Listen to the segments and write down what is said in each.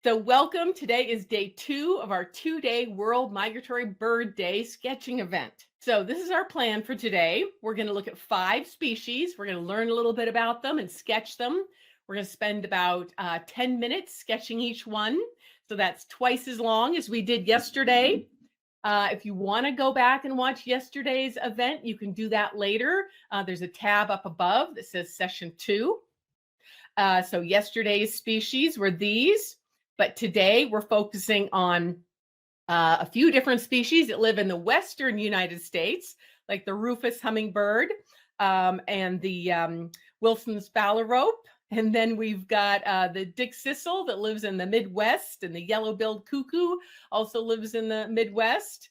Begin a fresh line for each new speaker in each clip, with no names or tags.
So welcome. Today is day 2 of our 2-day World Migratory Bird Day sketching event. So this is our plan for today. We're going to look at 5 species. We're going to learn a little bit about them and sketch them. We're going to spend about 10 minutes sketching each one. So that's twice as long as we did yesterday. If you want to go back and watch yesterday's event, you can do that later. There's a tab up above that says session 2. So yesterday's species were these. But today we're focusing on a few different species that live in the Western United States, like the Rufous Hummingbird and the Wilson's Phalarope. And then we've got the Dickcissel that lives in the Midwest, and the yellow-billed cuckoo also lives in the Midwest.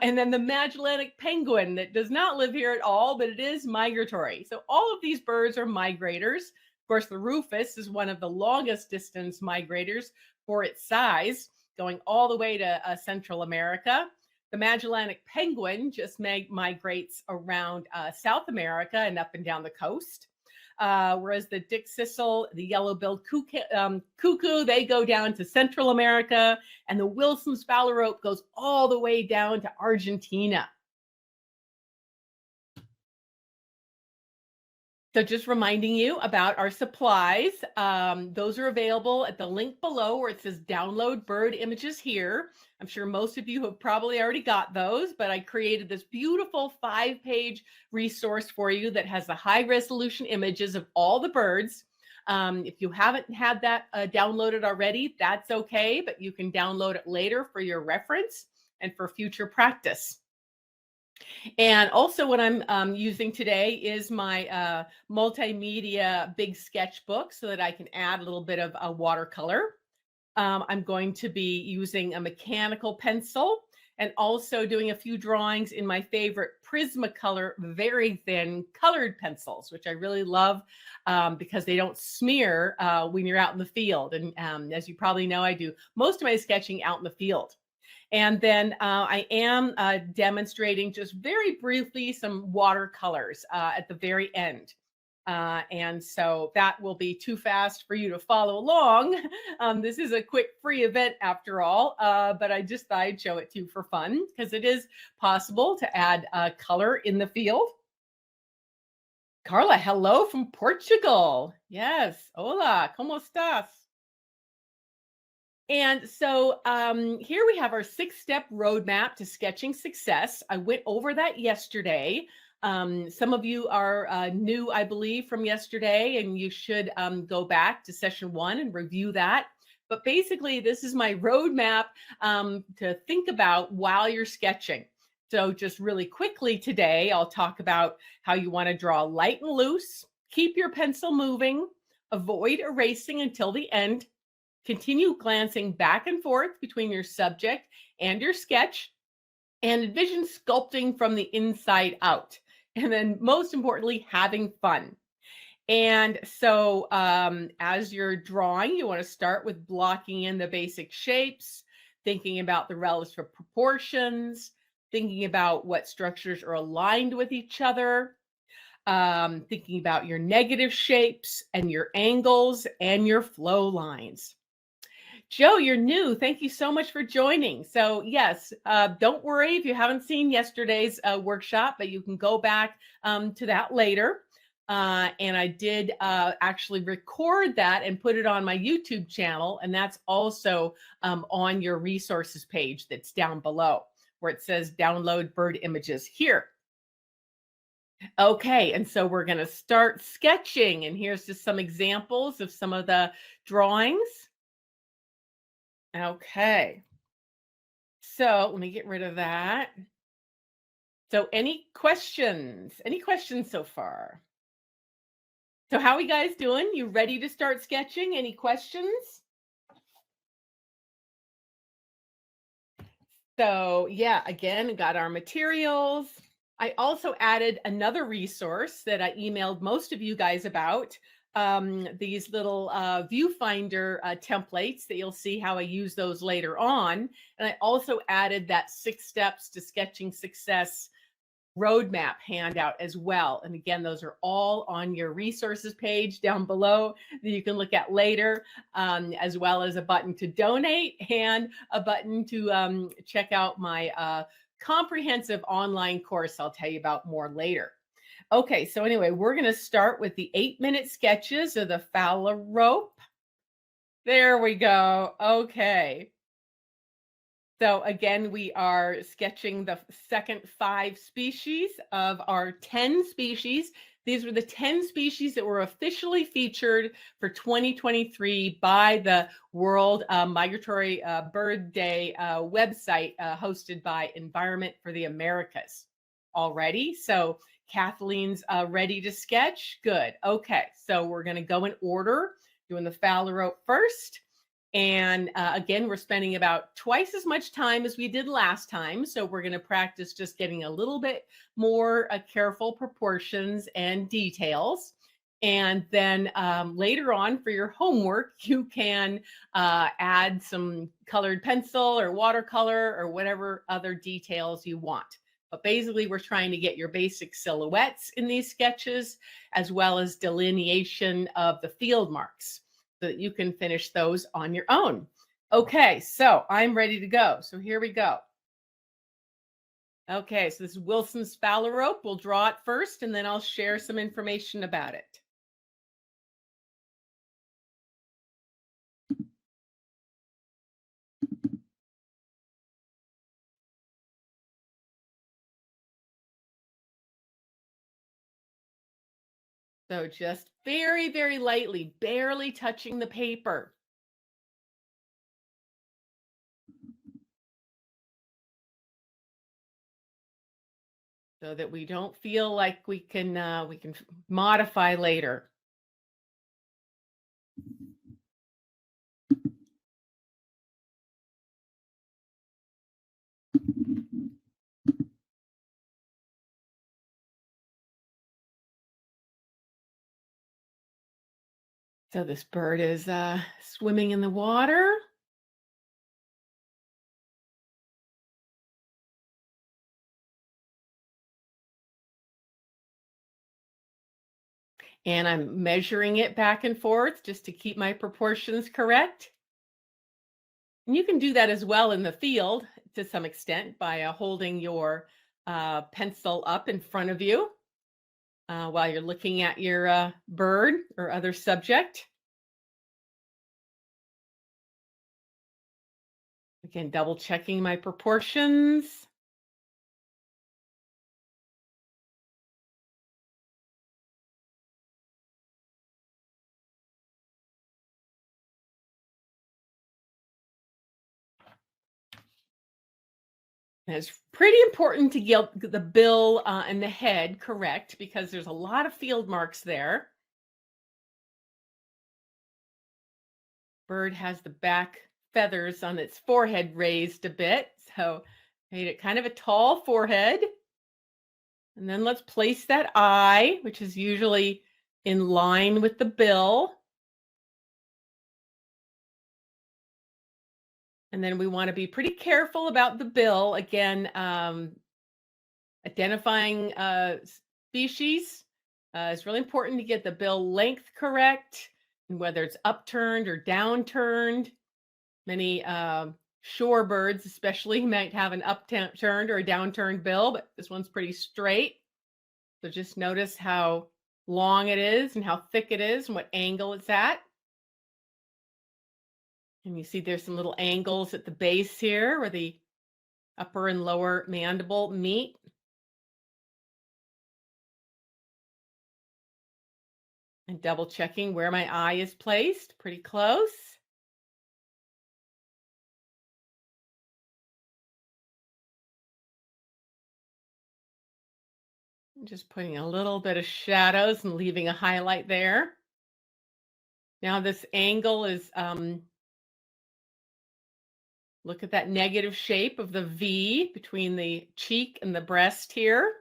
And then the Magellanic Penguin that does not live here at all, but it is migratory. So all of these birds are migrators. Of course, the Rufous is one of the longest distance migrators for its size, going all the way to Central America. The Magellanic Penguin just migrates around South America and up and down the coast. Whereas the Dickcissel, the yellow-billed cuckoo, they go down to Central America, and the Wilson's Phalarope goes all the way down to Argentina. So just reminding you about our supplies. Those are available at the link below where it says download bird images here. I'm sure most of you have probably already got those, but I created this beautiful 5-page resource for you that has the high resolution images of all the birds. If you haven't had that downloaded already, that's okay, but you can download it later for your reference and for future practice. And also what I'm using today is my multimedia big sketchbook so that I can add a little bit of a watercolor. I'm going to be using a mechanical pencil and also doing a few drawings in my favorite Prismacolor very thin colored pencils, which I really love because they don't smear when you're out in the field. And as you probably know, I do most of my sketching out in the field. And then I am demonstrating just very briefly some watercolors at the very end. And so that will be too fast for you to follow along. This is a quick free event after all, but I just thought I'd show it to you for fun because it is possible to add color in the field. Carla, hello from Portugal. Yes, hola, ¿cómo estás? And so here we have our 6-step roadmap to sketching success. I went over that yesterday. Some of you are new, I believe, from yesterday, and you should go back to session 1 and review that. But basically, this is my roadmap to think about while you're sketching. So just really quickly today, I'll talk about how you want to draw light and loose, keep your pencil moving, avoid erasing until the end. Continue glancing back and forth between your subject and your sketch, and envision sculpting from the inside out. And then most importantly, having fun. And so as you're drawing, you want to start with blocking in the basic shapes, thinking about the relative proportions, thinking about what structures are aligned with each other, thinking about your negative shapes and your angles and your flow lines. Joe, you're new. Thank you so much for joining. So yes, don't worry if you haven't seen yesterday's workshop, but you can go back to that later. And I did actually record that and put it on my YouTube channel. And that's also on your resources page that's down below where it says download bird images here. Okay, and so we're going to start sketching. And here's just some examples of some of the drawings. Okay. So let me get rid of that. So any questions? Any questions so far? So how are you guys doing? You ready to start sketching? Any questions? So yeah, again, got our materials. I also added another resource that I emailed most of you guys about. These little viewfinder templates that you'll see how I use those later on. And I also added that 6 steps to sketching success roadmap handout as well. And again, those are all on your resources page down below that you can look at later, as well as a button to donate and a button to check out my comprehensive online course I'll tell you about more later. Okay, so anyway, we're going to start with the 8-minute sketches of the Phalarope. There we go. Okay. So again, we are sketching the second 5 species of our 10 species. These were the 10 species that were officially featured for 2023 by the World Migratory Bird Day website hosted by Environment for the Americas. Already, so Kathleen's ready to sketch. Good. Okay, so we're going to go in order, doing the Phalarope first. And again, we're spending about twice as much time as we did last time. So we're going to practice just getting a little bit more careful proportions and details. And then later on for your homework, you can add some colored pencil or watercolor or whatever other details you want. But basically, we're trying to get your basic silhouettes in these sketches, as well as delineation of the field marks, so that you can finish those on your own. Okay, so I'm ready to go. So here we go. Okay, so this is Wilson's Phalarope. We'll draw it first, and then I'll share some information about it. So just very, very lightly, barely touching the paper. So that we don't feel like we can modify later. So this bird is swimming in the water. And I'm measuring it back and forth just to keep my proportions correct. And you can do that as well in the field to some extent by holding your pencil up in front of you while you're looking at your bird or other subject. Again, double checking my proportions. And it's pretty important to get the bill and the head correct because there's a lot of field marks there. Bird has the back feathers on its forehead raised a bit, so made it kind of a tall forehead. And then let's place that eye, which is usually in line with the bill. And then we want to be pretty careful about the bill. Again, identifying species is really important to get the bill length correct, and whether it's upturned or downturned. Many shorebirds especially might have an upturned or a downturned bill, but this one's pretty straight. So just notice how long it is and how thick it is and what angle it's at. And you see there's some little angles at the base here where the upper and lower mandible meet. And double checking where my eye is placed, pretty close. Just putting a little bit of shadows and leaving a highlight there. Now this angle is, look at that negative shape of the V between the cheek and the breast here.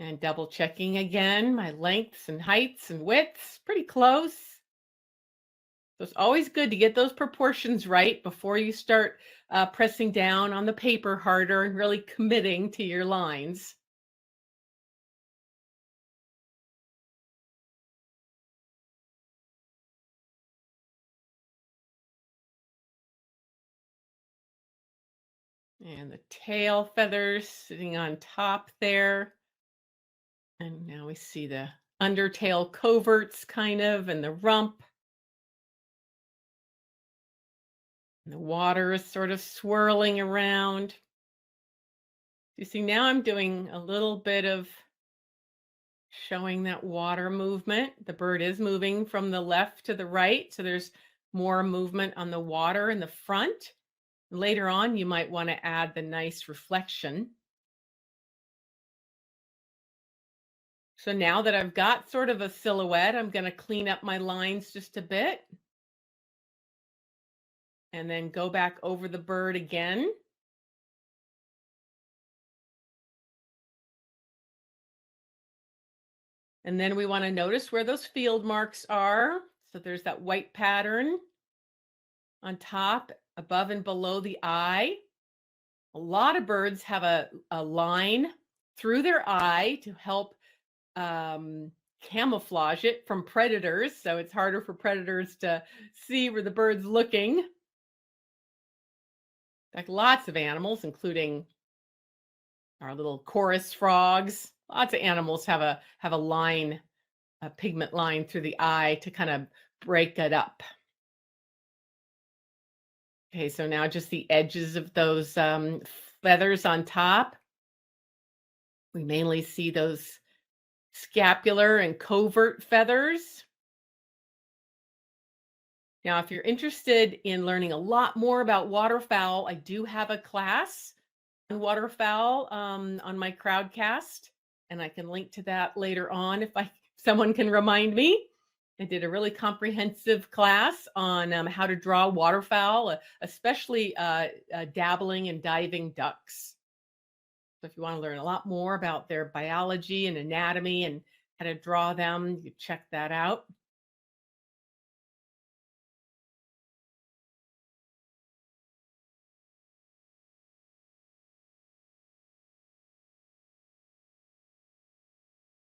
And double checking again, my lengths and heights and widths, pretty close. So it's always good to get those proportions right before you start pressing down on the paper harder and really committing to your lines. And the tail feathers sitting on top there. And now we see the undertail coverts kind of and the rump. And the water is sort of swirling around. You see, now I'm doing a little bit of showing that water movement. The bird is moving from the left to the right, so there's more movement on the water in the front. Later on, you might want to add the nice reflection. So now that I've got sort of a silhouette, I'm going to clean up my lines just a bit and then go back over the bird again. And then we want to notice where those field marks are. So there's that white pattern on top, above and below the eye. A lot of birds have a line through their eye to help camouflage it from predators. So it's harder for predators to see where the bird's looking. Like lots of animals, including our little chorus frogs. Lots of animals have a line, a pigment line through the eye to kind of break it up. Okay, so now just the edges of those feathers on top. We mainly see those scapular and covert feathers. Now, if you're interested in learning a lot more about waterfowl, I do have a class on waterfowl on my Crowdcast, and I can link to that later on if someone can remind me. I did a really comprehensive class on how to draw waterfowl, especially dabbling and diving ducks. So if you want to learn a lot more about their biology and anatomy and how to draw them, you check that out.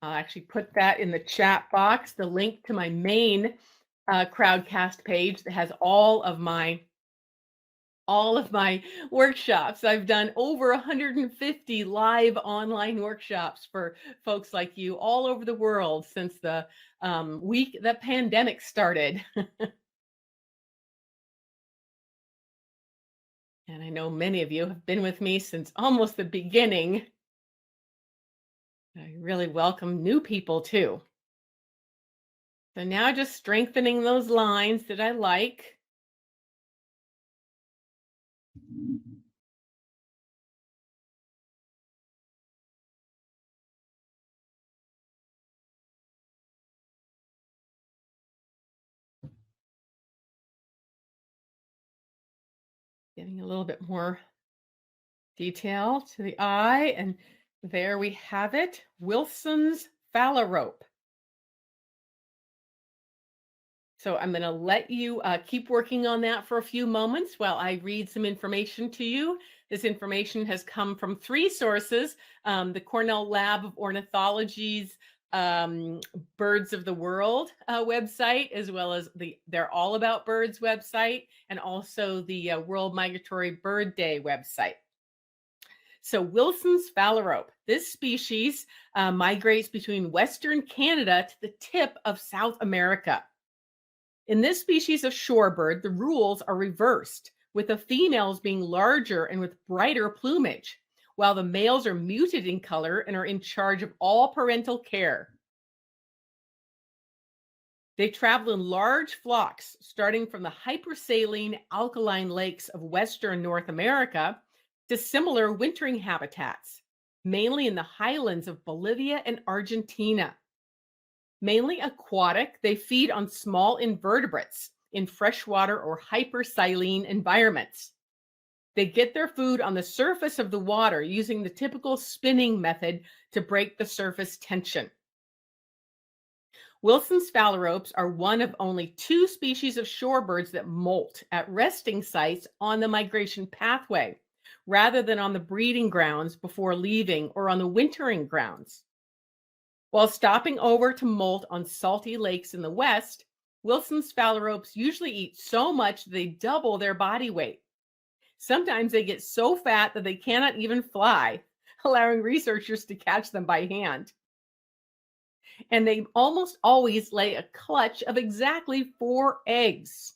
I'll actually put that in the chat box, the link to my main Crowdcast page that has all of my workshops. I've done over 150 live online workshops for folks like you all over the world since the week the pandemic started. And I know many of you have been with me since almost the beginning. I really welcome new people too. So now just strengthening those lines that I like. Getting a little bit more detail to the eye. And there we have it, Wilson's Phalarope. So I'm going to let you keep working on that for a few moments while I read some information to you. This information has come from three sources, the Cornell Lab of Ornithology's Birds of the World website, as well as their All About Birds website, and also the World Migratory Bird Day website. So Wilson's Phalarope, this species migrates between Western Canada to the tip of South America. In this species of shorebird, the rules are reversed, with the females being larger and with brighter plumage, while the males are muted in color and are in charge of all parental care. They travel in large flocks, starting from the hypersaline alkaline lakes of Western North America to similar wintering habitats, mainly in the highlands of Bolivia and Argentina. Mainly aquatic, they feed on small invertebrates in freshwater or hypersaline environments. They get their food on the surface of the water using the typical spinning method to break the surface tension. Wilson's phalaropes are one of only two species of shorebirds that molt at resting sites on the migration pathway, rather than on the breeding grounds before leaving or on the wintering grounds. While stopping over to molt on salty lakes in the west, Wilson's phalaropes usually eat so much they double their body weight. Sometimes they get so fat that they cannot even fly, allowing researchers to catch them by hand. And they almost always lay a clutch of exactly 4 eggs.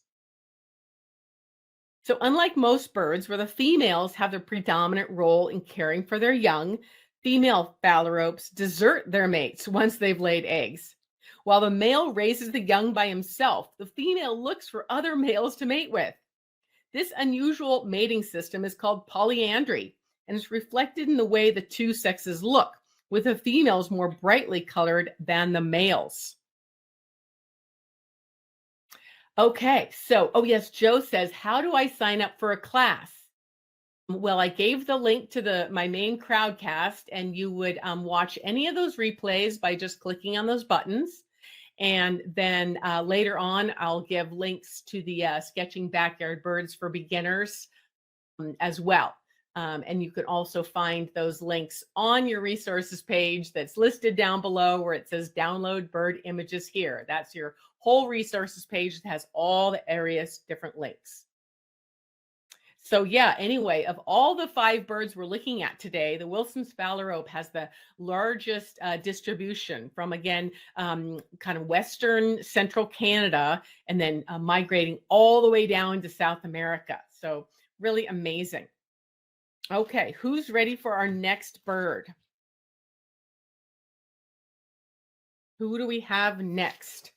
So, unlike most birds, where the females have the predominant role in caring for their young, female phalaropes desert their mates once they've laid eggs. While the male raises the young by himself, the female looks for other males to mate with. This unusual mating system is called polyandry, and it's reflected in the way the two sexes look, with the females more brightly colored than the males. Okay, so, oh yes, Joe says, how do I sign up for a class? Well, I gave the link to my main crowdcast, and you would watch any of those replays by just clicking on those buttons. And then later on, I'll give links to the Sketching Backyard Birds for Beginners as well. And you can also find those links on your resources page that's listed down below where it says download bird images here. That's your whole resources page that has all the various different links. So yeah, anyway, of all the 5 birds we're looking at today, the Wilson's phalarope has the largest distribution from, again, kind of western central Canada, and then migrating all the way down to South America. So really amazing. Okay, who's ready for our next bird? Who do we have next?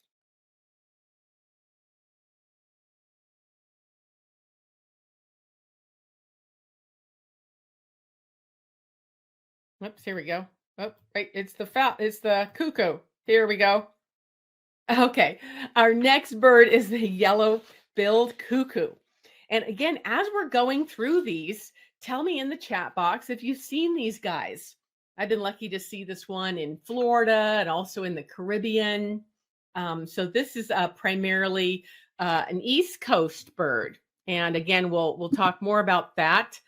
Oops, here we go. Oh, wait, it's the cuckoo. Here we go. Okay, our next bird is the yellow-billed cuckoo. And again, as we're going through these, tell me in the chat box if you've seen these guys. I've been lucky to see this one in Florida and also in the Caribbean. So this is primarily an East Coast bird. And again, we'll talk more about that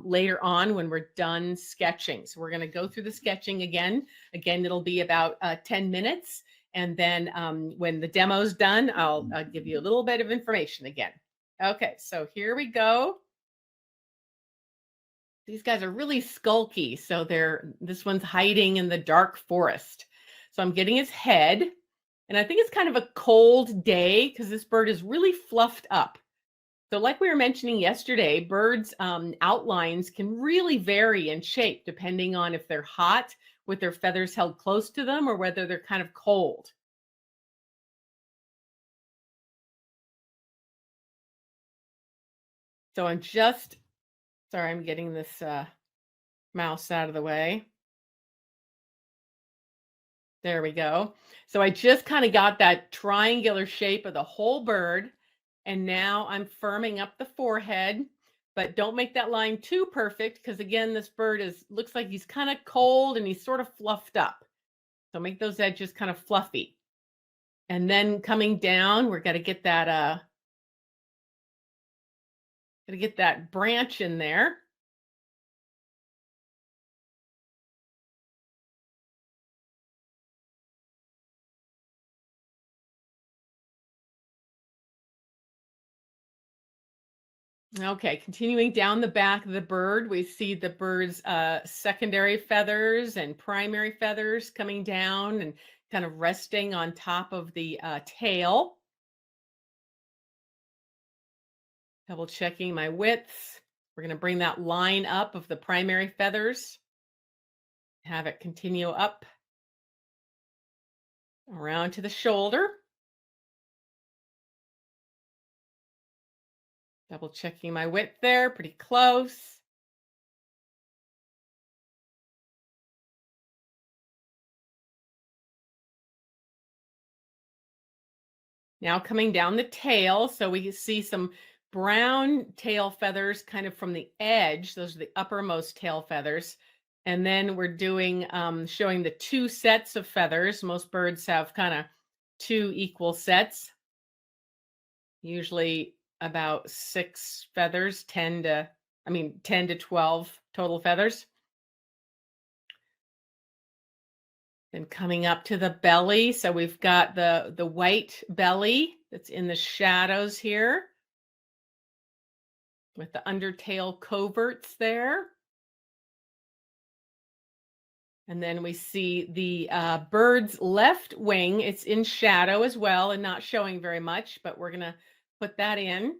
later on when we're done sketching. So we're going to go through the sketching again. Again, it'll be about 10 minutes. And then when the demo's done, I'll give you a little bit of information again. Okay, so here we go. These guys are really skulky. So this one's hiding in the dark forest. So I'm getting his head. And I think it's kind of a cold day because this bird is really fluffed up. So like we were mentioning yesterday, birds' outlines can really vary in shape depending on if they're hot with their feathers held close to them or whether they're kind of cold. So I'm getting this mouse out of the way. There we go. So I just kind of got that triangular shape of the whole bird. And now I'm firming up the forehead, but don't make that line too perfect because again, this bird looks like he's kind of cold and he's sort of fluffed up. So make those edges kind of fluffy. And then coming down, we're going to get that branch in there. Okay, continuing down the back of the bird, we see the bird's secondary feathers and primary feathers coming down and kind of resting on top of the tail. Double checking my widths. We're going to bring that line up of the primary feathers. Have it continue up around to the shoulder. Double checking my width there, pretty close. Now coming down the tail, so we see some brown tail feathers kind of from the edge. Those are the uppermost tail feathers. And then we're doing showing the 2 sets of feathers. Most birds have kind of 2 equal sets, usually about 6 feathers, 10 to 12 total feathers. Then coming up to the belly, so we've got the white belly that's in the shadows here with the undertail coverts there. And then we see the bird's left wing. It's in shadow as well and not showing very much, but we're going to put that in.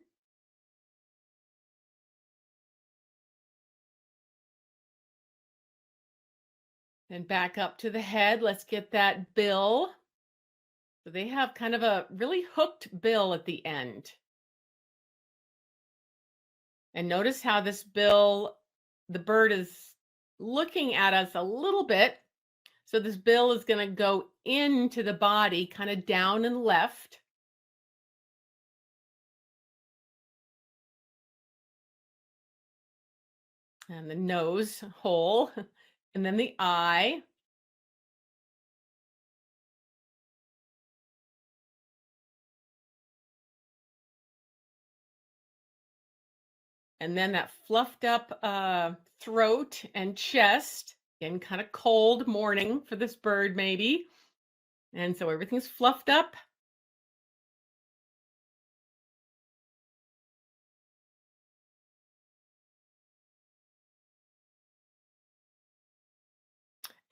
Then back up to the head. Let's get that bill. So they have kind of a really hooked bill at the end. And notice how this bill, the bird is looking at us a little bit. So this bill is going to go into the body, kind of down and left. And the nose hole, and then the eye. And then that fluffed up throat and chest. Again, kind of cold morning for this bird, maybe. And so everything's fluffed up.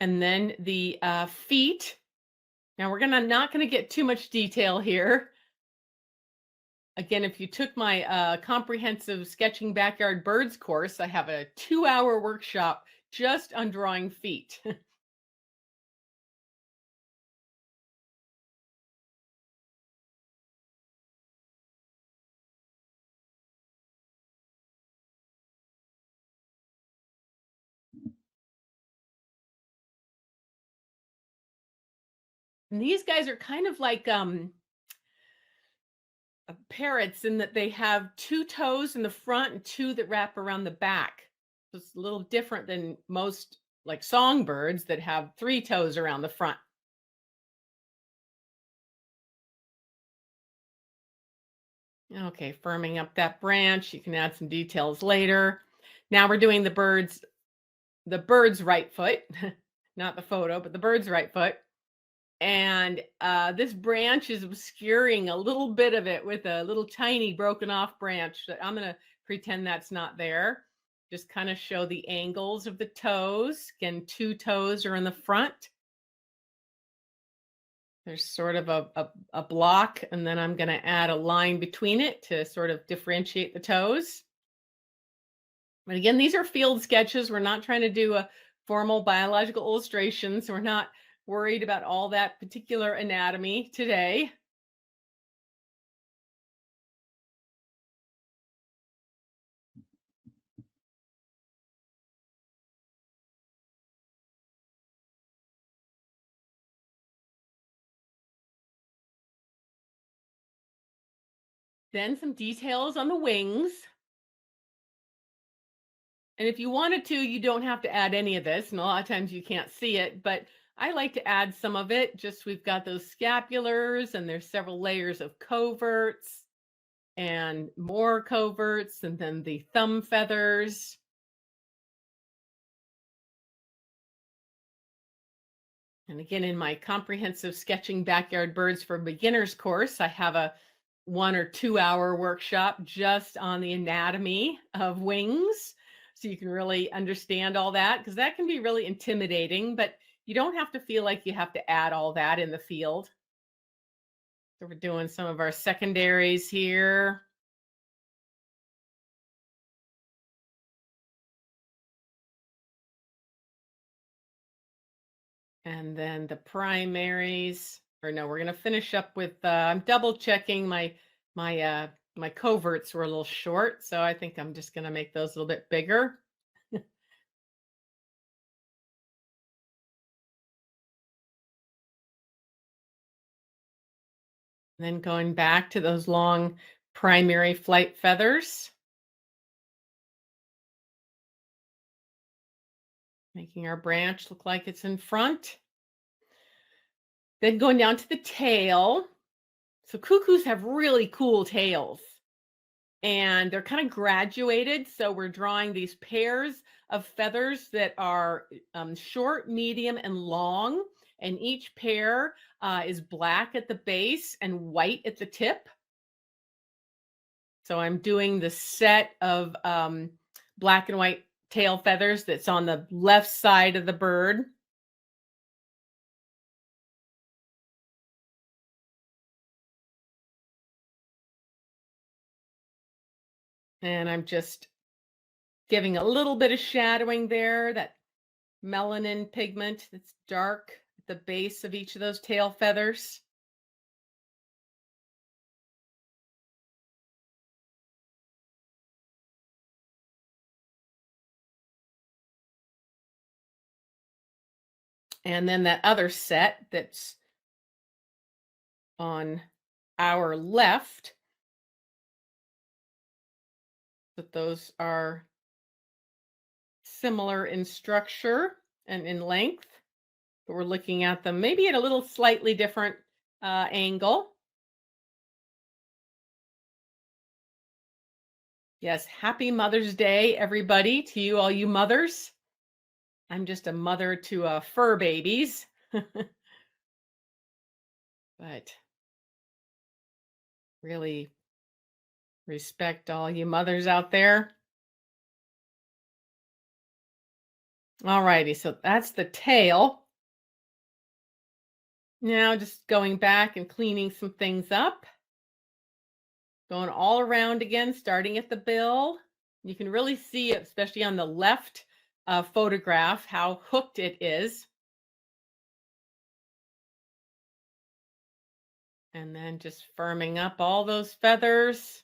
And then the feet. Now we're not going to get too much detail here. Again, if you took my comprehensive sketching backyard birds course, I have a 2-hour workshop just on drawing feet. And these guys are kind of like parrots in that they have 2 toes in the front and 2 that wrap around the back. So it's a little different than most like songbirds that have 3 toes around the front. Okay, firming up that branch. You can add some details later. Now we're doing the bird's right foot, not the photo, but the bird's right foot. And this branch is obscuring a little bit of it with a little tiny broken off branch. I'm going to pretend that's not there. Just kind of show the angles of the toes. Again, 2 toes are in the front. There's sort of a block, and then I'm going to add a line between it to sort of differentiate the toes. But again, these are field sketches. We're not trying to do a formal biological illustration, so we're not worried about all that particular anatomy today. Then some details on the wings. And if you wanted to, you don't have to add any of this. And a lot of times you can't see it, but I like to add some of it. Just we've got those scapulars and there's several layers of coverts and more coverts and then the thumb feathers. And again, in my comprehensive sketching backyard birds for beginners course, I have a 1 or 2 hour workshop just on the anatomy of wings. So you can really understand all that, because that can be really intimidating, but you don't have to feel like you have to add all that in the field. So we're doing some of our secondaries here. And then the primaries, or no, we're going to finish up with, I'm double checking my coverts were a little short. So I think I'm just going to make those a little bit bigger. Then going back to those long primary flight feathers. Making our branch look like it's in front. Then going down to the tail. So cuckoos have really cool tails and they're kind of graduated. So we're drawing these pairs of feathers that are short, medium, and long. And each pair is black at the base and white at the tip. So I'm doing the set of black and white tail feathers that's on the left side of the bird. And I'm just giving a little bit of shadowing there, that melanin pigment that's dark at the base of each of those tail feathers. And then that other set that's on our left, that those are similar in structure and in length, but we're looking at them maybe at a little slightly different angle. Yes, happy Mother's Day, everybody, to you, all you mothers. I'm just a mother to fur babies, but really respect all you mothers out there. All righty, so that's the tail. Now just going back and cleaning some things up. Going all around again, starting at the bill. You can really see, especially on the left photograph, how hooked it is. And then just firming up all those feathers.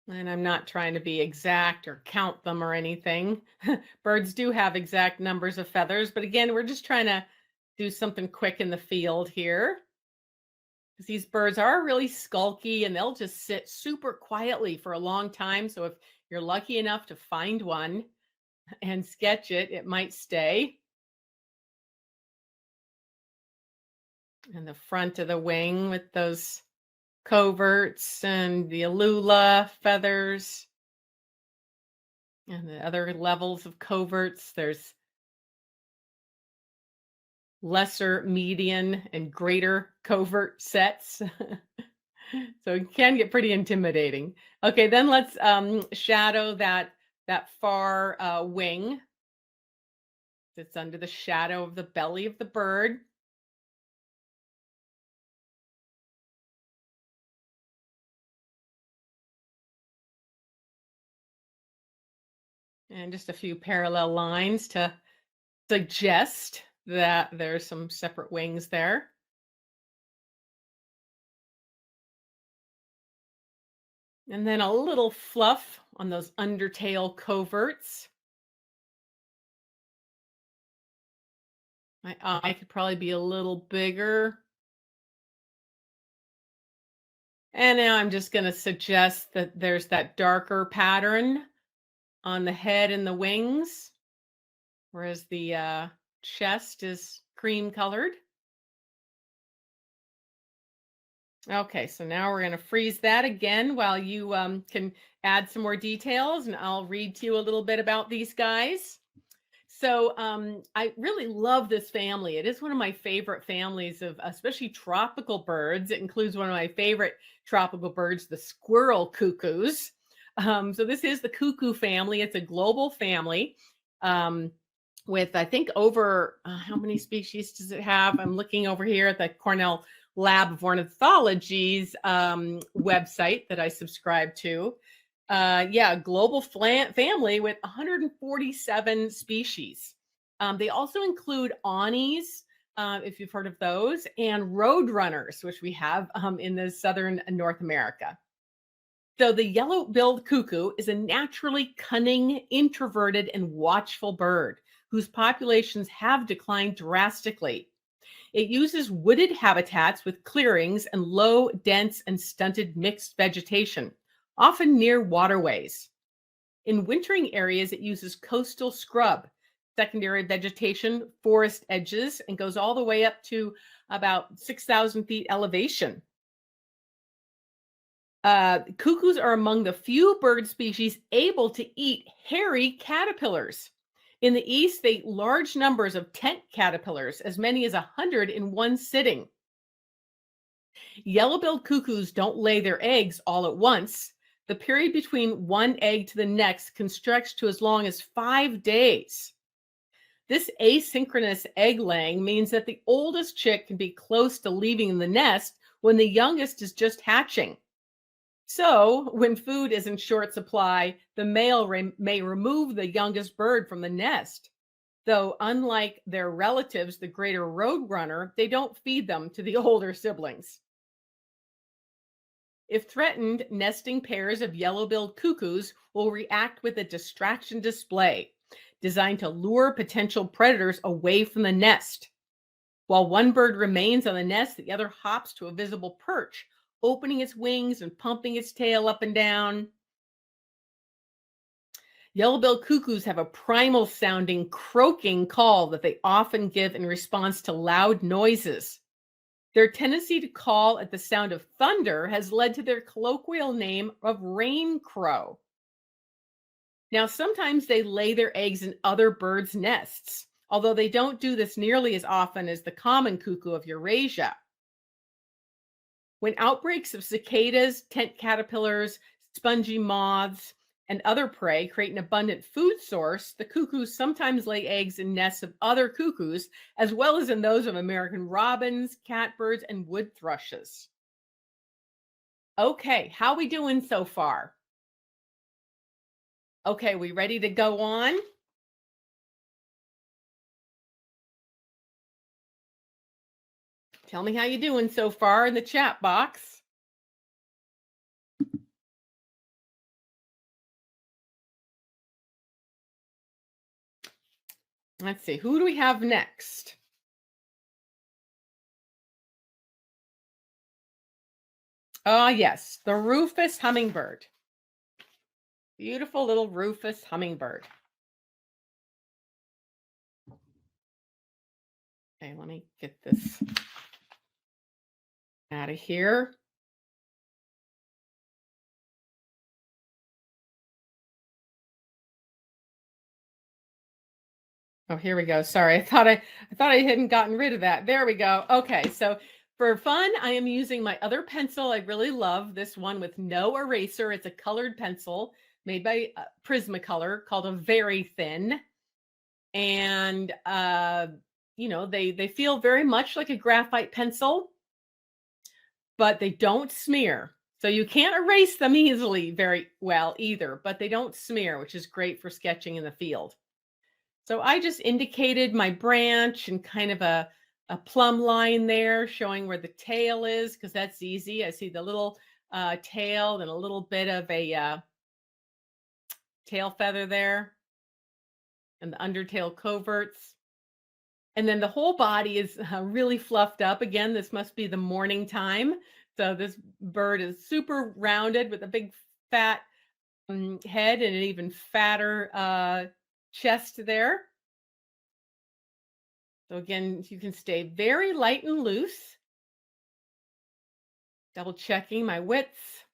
And I'm not trying to be exact or count them or anything. Birds do have exact numbers of feathers, but again, we're just trying to do something quick in the field here. Because these birds are really skulky and they'll just sit super quietly for a long time. So if you're lucky enough to find one and sketch it, it might stay. And the front of the wing with those coverts and the alula feathers and the other levels of coverts. There's lesser, median, and greater covert sets. So it can get pretty intimidating. Okay, then let's shadow that far wing that's under the shadow of the belly of the bird. And just a few parallel lines to suggest that there's some separate wings there. And then a little fluff on those undertail coverts. My eye could probably be a little bigger. And now I'm just going to suggest that there's that darker pattern on the head and the wings, whereas the chest is cream colored. Okay, so now we're going to freeze that again while you can add some more details, and I'll read to you a little bit about these guys. So I really love this family. It is one of my favorite families of especially tropical birds. It includes one of my favorite tropical birds, the squirrel cuckoos. So this is the cuckoo family. It's a global family with, I think, over how many species does it have? I'm looking over here at the Cornell Lab of Ornithology's website that I subscribe to. Yeah, global family with 147 species. They also include awnies, if you've heard of those, and roadrunners, which we have in the southern North America. So the yellow-billed cuckoo is a naturally cunning, introverted, and watchful bird whose populations have declined drastically. It uses wooded habitats with clearings and low, dense, and stunted mixed vegetation, often near waterways. In wintering areas, it uses coastal scrub, secondary vegetation, forest edges, and goes all the way up to about 6,000 feet elevation. Cuckoos are among the few bird species able to eat hairy caterpillars. In the east, they eat large numbers of tent caterpillars, as many as 100 in one sitting. Yellow-billed cuckoos don't lay their eggs all at once. The period between one egg to the next can stretch to as long as 5 days. This asynchronous egg laying means that the oldest chick can be close to leaving the nest when the youngest is just hatching. So, when food is in short supply, the male may remove the youngest bird from the nest. Though, unlike their relatives, the greater roadrunner, they don't feed them to the older siblings. If threatened, nesting pairs of yellow-billed cuckoos will react with a distraction display designed to lure potential predators away from the nest. While one bird remains on the nest, the other hops to a visible perch, opening its wings and pumping its tail up and down. Yellow-billed cuckoos have a primal sounding croaking call that they often give in response to loud noises. Their tendency to call at the sound of thunder has led to their colloquial name of rain crow. Now, sometimes they lay their eggs in other birds' nests, although they don't do this nearly as often as the common cuckoo of Eurasia. When outbreaks of cicadas, tent caterpillars, spongy moths, and other prey create an abundant food source, the cuckoos sometimes lay eggs in nests of other cuckoos, as well as in those of American robins, catbirds, and wood thrushes. Okay, how we doing so far? Okay, we ready to go on? Tell me how you doing so far in the chat box. Let's see, who do we have next? Ah, yes, the Rufous Hummingbird. Beautiful little Rufous Hummingbird. Okay, let me get this out of here. Oh, here we go. Sorry, I thought I hadn't gotten rid of that. There we go. Okay, so for fun, I am using my other pencil. I really love this one with no eraser. It's a colored pencil made by Prismacolor called a Very Thin, and they feel very much like a graphite pencil, but they don't smear. So you can't erase them easily very well either, but they don't smear, which is great for sketching in the field. So I just indicated my branch and kind of a plumb line there showing where the tail is, because that's easy. I see the little tail and a little bit of a tail feather there and the undertail coverts. And then the whole body is really fluffed up. Again, this must be the morning time. So this bird is super rounded with a big fat head and an even fatter chest there. So again, you can stay very light and loose. Double checking my widths.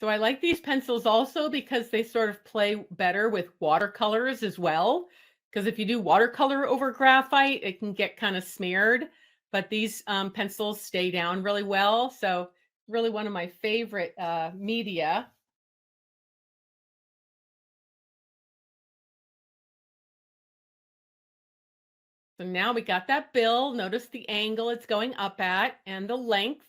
So I like these pencils also because they sort of play better with watercolors as well. Because if you do watercolor over graphite, it can get kind of smeared. But these pencils stay down really well. So really one of my favorite media. So now we got that bill. Notice the angle it's going up at and the length.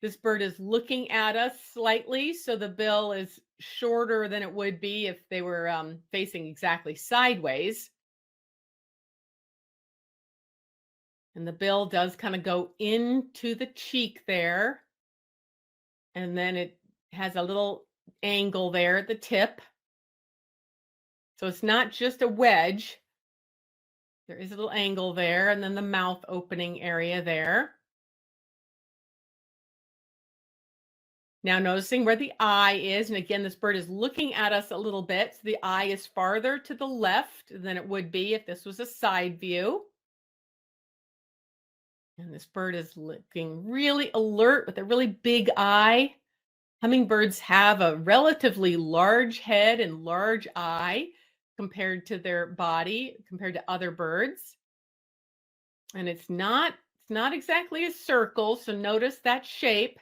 This bird is looking at us slightly, so the bill is shorter than it would be if they were facing exactly sideways. And the bill does kind of go into the cheek there. And then it has a little angle there at the tip. So it's not just a wedge. There is a little angle there, and then the mouth opening area there. Now noticing where the eye is, and again, this bird is looking at us a little bit. So the eye is farther to the left than it would be if this was a side view. And this bird is looking really alert with a really big eye. Hummingbirds have a relatively large head and large eye compared to their body, compared to other birds. And it's not exactly a circle, so notice that shape.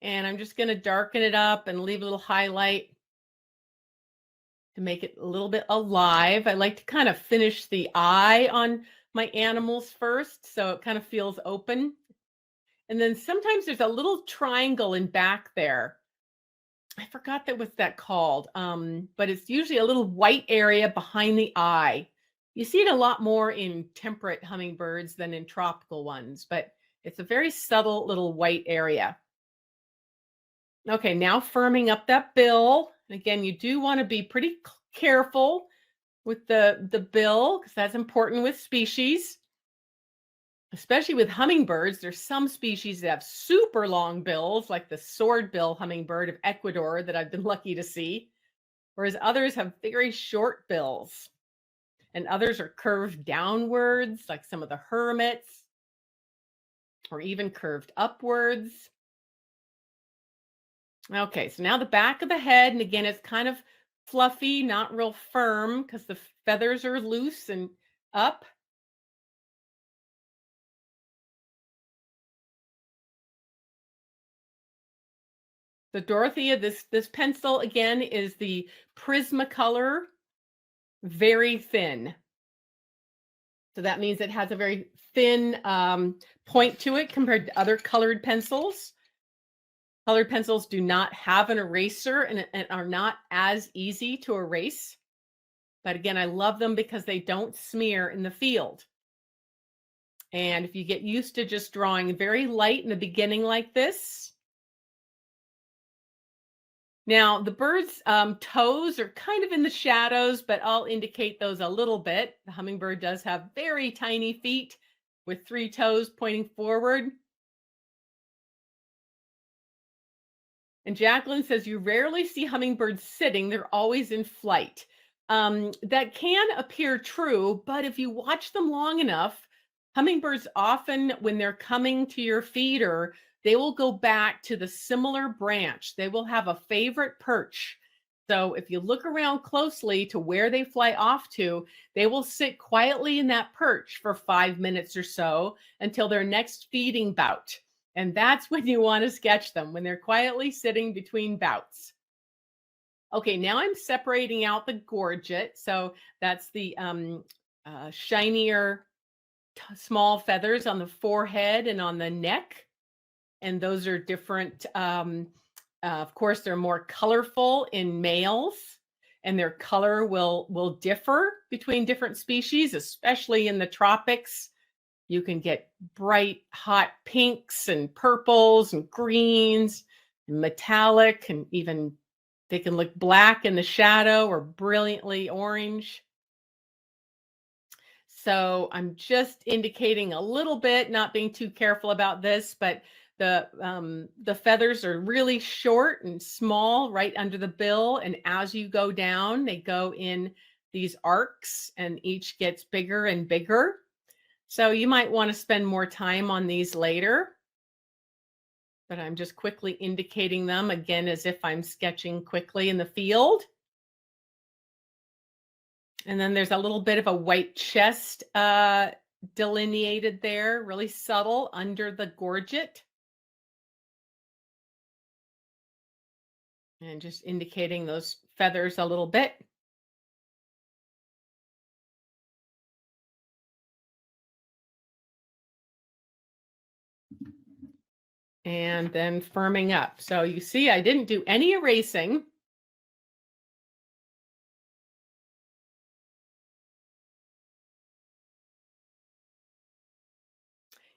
And I'm just going to darken it up and leave a little highlight to make it a little bit alive. I like to kind of finish the eye on my animals first, so it kind of feels open. And then sometimes there's a little triangle in back there. I forgot what that called, but it's usually a little white area behind the eye. You see it a lot more in temperate hummingbirds than in tropical ones, but it's a very subtle little white area. Okay, now firming up that bill. Again, you do want to be pretty careful with the bill because that's important with species. Especially with hummingbirds, there's some species that have super long bills, like the swordbill hummingbird of Ecuador that I've been lucky to see, whereas others have very short bills. And others are curved downwards, like some of the hermits, or even curved upwards. Okay, so now the back of the head, and again, it's kind of fluffy, not real firm because the feathers are loose and up. So Dorothea, this pencil again is the Prismacolor, very thin. So that means it has a very thin point to it compared to other colored pencils. Colored pencils do not have an eraser and are not as easy to erase. But again, I love them because they don't smear in the field. And if you get used to just drawing very light in the beginning like this. Now, the bird's toes are kind of in the shadows, but I'll indicate those a little bit. The hummingbird does have very tiny feet with 3 toes pointing forward. And Jacqueline says, you rarely see hummingbirds sitting. They're always in flight. That can appear true, but if you watch them long enough, hummingbirds often, when they're coming to your feeder, they will go back to the similar branch. They will have a favorite perch. So if you look around closely to where they fly off to, they will sit quietly in that perch for 5 minutes or so until their next feeding bout. And that's when you want to sketch them, when they're quietly sitting between bouts. Okay, now I'm separating out the gorget. So that's the shinier small feathers on the forehead and on the neck. And those are different. Of course, they're more colorful in males, and their color will differ between different species, especially in the tropics. You can get bright, hot pinks and purples and greens, and metallic, and even they can look black in the shadow or brilliantly orange. So I'm just indicating a little bit, not being too careful about this, but the feathers are really short and small right under the bill. And as you go down, they go in these arcs and each gets bigger and bigger. So you might want to spend more time on these later. But I'm just quickly indicating them again as if I'm sketching quickly in the field. And then there's a little bit of a white chest delineated there, really subtle under the gorget. And just indicating those feathers a little bit. And then firming up. So you see, I didn't do any erasing.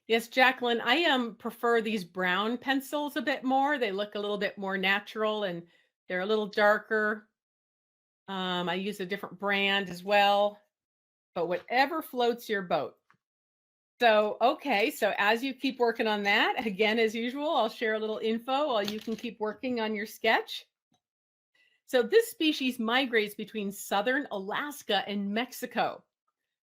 Yes, Jacqueline, I prefer these brown pencils a bit more. They look a little bit more natural and they're a little darker. I use a different brand as well, but whatever floats your boat. Okay, so as you keep working on that, again, as usual, I'll share a little info while you can keep working on your sketch. So this species migrates between southern Alaska and Mexico.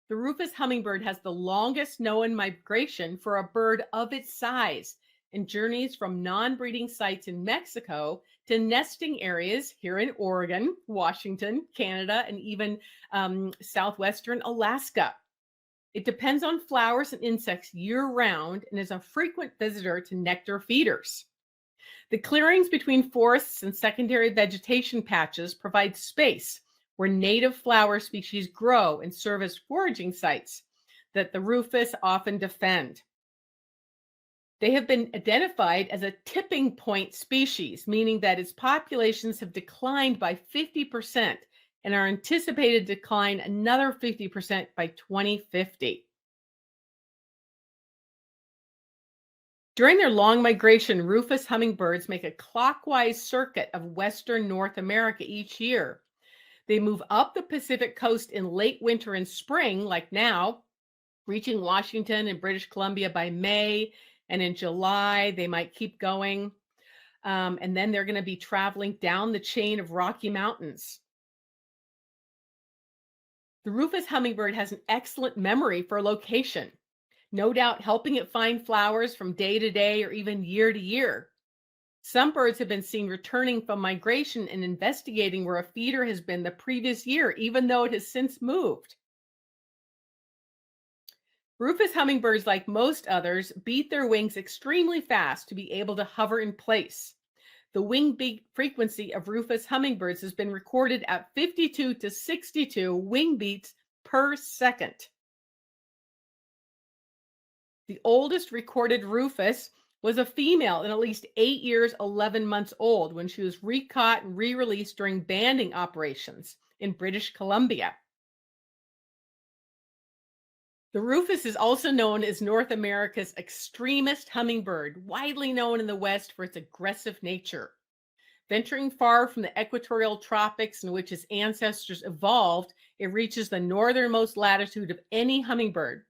The Rufous hummingbird has the longest known migration for a bird of its size and journeys from non-breeding sites in Mexico to nesting areas here in Oregon, Washington, Canada, and even southwestern Alaska. It depends on flowers and insects year-round and is a frequent visitor to nectar feeders. The clearings between forests and secondary vegetation patches provide space where native flower species grow and serve as foraging sites that the rufous often defend. They have been identified as a tipping point species, meaning that its populations have declined by 50% and are anticipated to decline another 50% by 2050. During their long migration, rufous hummingbirds make a clockwise circuit of Western North America each year. They move up the Pacific coast in late winter and spring, like now, reaching Washington and British Columbia by May. And in July, they might keep going. And then they're going to be traveling down the chain of Rocky Mountains. The rufous hummingbird has an excellent memory for location, no doubt helping it find flowers from day to day or even year to year. Some birds have been seen returning from migration and investigating where a feeder has been the previous year, even though it has since moved. Rufous hummingbirds, like most others, beat their wings extremely fast to be able to hover in place. The wing beat frequency of rufous hummingbirds has been recorded at 52 to 62 wing beats per second. The oldest recorded rufous was a female and at least 8 years, 11 months old when she was recaught and re-released during banding operations in British Columbia. The rufous is also known as North America's extremist hummingbird, widely known in the West for its aggressive nature. Venturing far from the equatorial tropics in which its ancestors evolved, it reaches the northernmost latitude of any hummingbird.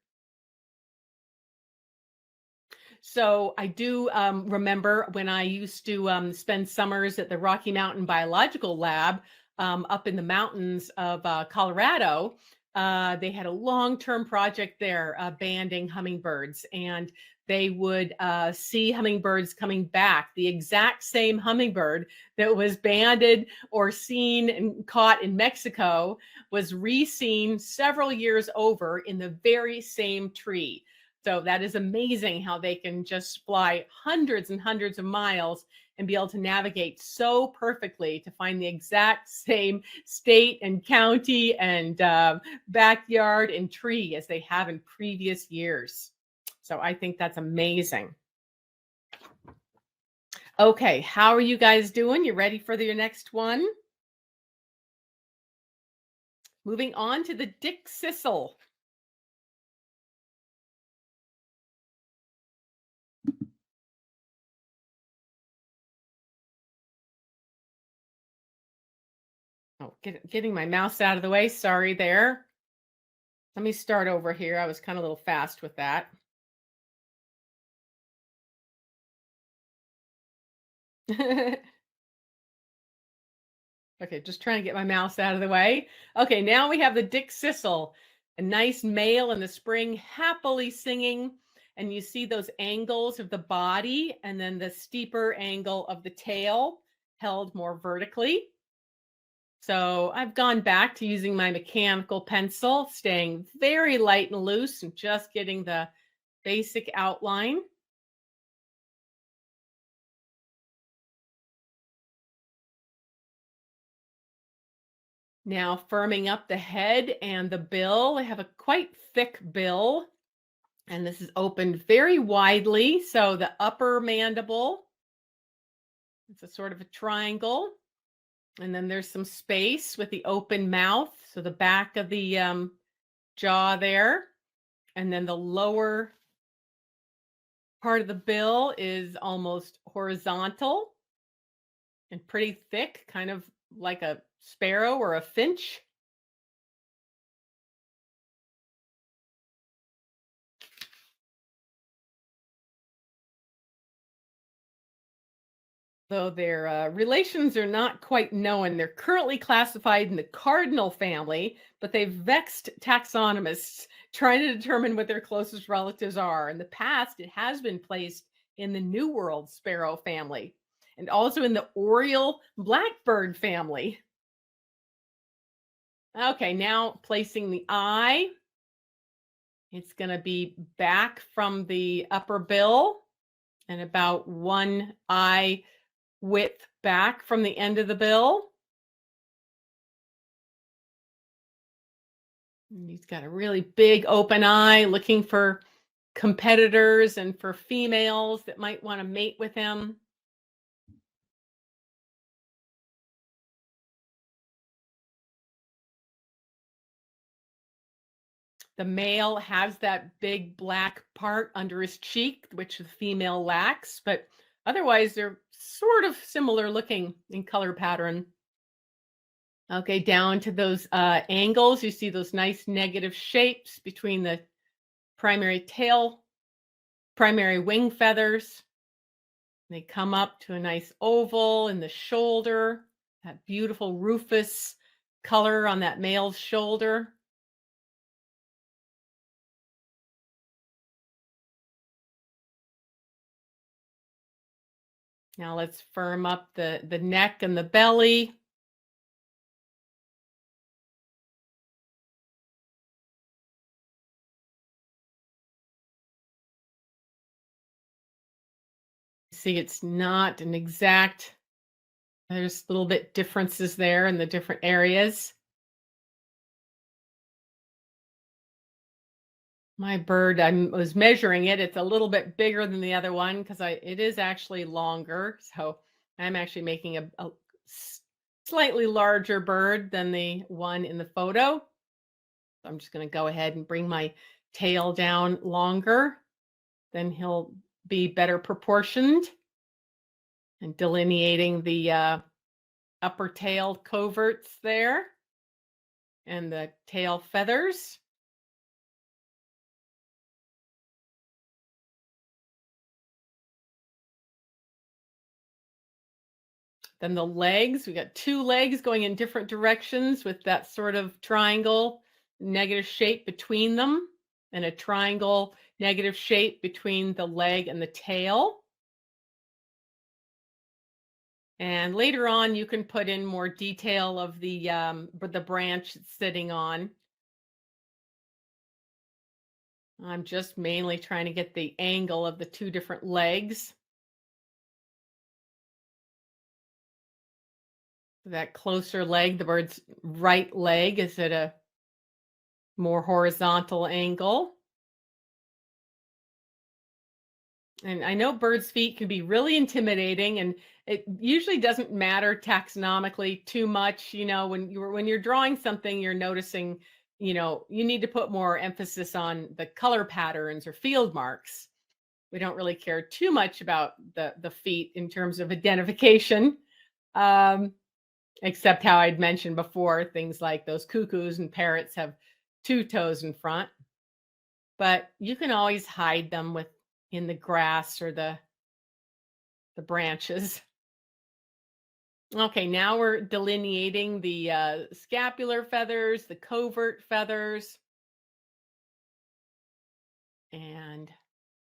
So I do remember when I used to spend summers at the Rocky Mountain Biological Lab up in the mountains of Colorado. They had a long-term project there banding hummingbirds, and they would see hummingbirds coming back. The exact same hummingbird that was banded or seen and caught in Mexico was re-seen several years over in the very same tree. So that is amazing how they can just fly hundreds and hundreds of miles and be able to navigate so perfectly to find the exact same state and county and backyard and tree as they have in previous years. So I think that's amazing. Okay, how are you guys doing? You ready for your next one? Moving on to the Dickcissel. Oh, getting my mouse out of the way. Sorry there. Let me start over here. I was kind of a little fast with that. Okay, just trying to get my mouse out of the way. Okay, now we have the Dickcissel, a nice male in the spring, happily singing. And you see those angles of the body and then the steeper angle of the tail held more vertically. So I've gone back to using my mechanical pencil, staying very light and loose and just getting the basic outline. Now firming up the head and the bill. I have a quite thick bill, and this is opened very widely. So the upper mandible, it's a sort of a triangle. And then there's some space with the open mouth. So the back of the jaw there. And then the lower part of the bill is almost horizontal and pretty thick, kind of like a sparrow or a finch. though their relations are not quite known. They're currently classified in the cardinal family, but they've vexed taxonomists trying to determine what their closest relatives are. In the past, it has been placed in the New World sparrow family and also in the Oriole blackbird family. Okay, now placing the eye. It's going to be back from the upper bill and about one eye width back from the end of the bill. And he's got a really big open eye looking for competitors and for females that might want to mate with him. The male has that big black part under his cheek, which the female lacks, but otherwise they're sort of similar looking in color pattern. Okay, down to those angles, you see those nice negative shapes between the primary tail, primary wing feathers. They come up to a nice oval in the shoulder, that beautiful rufous color on that male's shoulder. Now let's firm up the neck and the belly. See, it's not an exact, there's a little bit differences there in the different areas. My bird, I was measuring it. It's a little bit bigger than the other one because it is actually longer. So I'm actually making a slightly larger bird than the one in the photo. I'm just going to go ahead and bring my tail down longer. Then he'll be better proportioned and delineating the upper tail coverts there and the tail feathers. Then the legs, we got two legs going in different directions with that sort of triangle negative shape between them and a triangle negative shape between the leg and the tail. And later on, you can put in more detail of the branch it's sitting on. I'm just mainly trying to get the angle of the two different legs. That closer leg, the bird's right leg, is at a more horizontal angle. And I know birds' feet can be really intimidating, and it usually doesn't matter taxonomically too much. You know, when you're drawing something, you're noticing, you know, you need to put more emphasis on the color patterns or field marks. We don't really care too much about the feet in terms of identification, except how I'd mentioned before, things like those cuckoos and parrots have two toes in front. But you can always hide them with in the grass or the branches. Okay, now we're delineating the scapular feathers, the covert feathers, and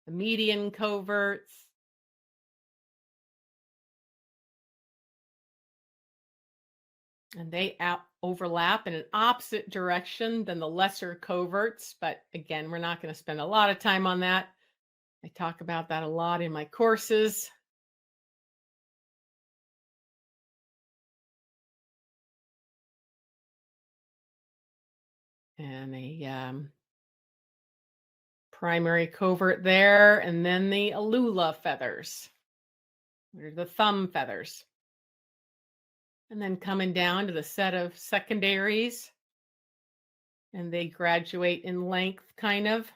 the median coverts. And they overlap in an opposite direction than the lesser coverts. But again, we're not going to spend a lot of time on that. I talk about that a lot in my courses. And a primary covert there, and then the alula feathers, or the thumb feathers. And then coming down to the set of secondaries, and they graduate in length kind of.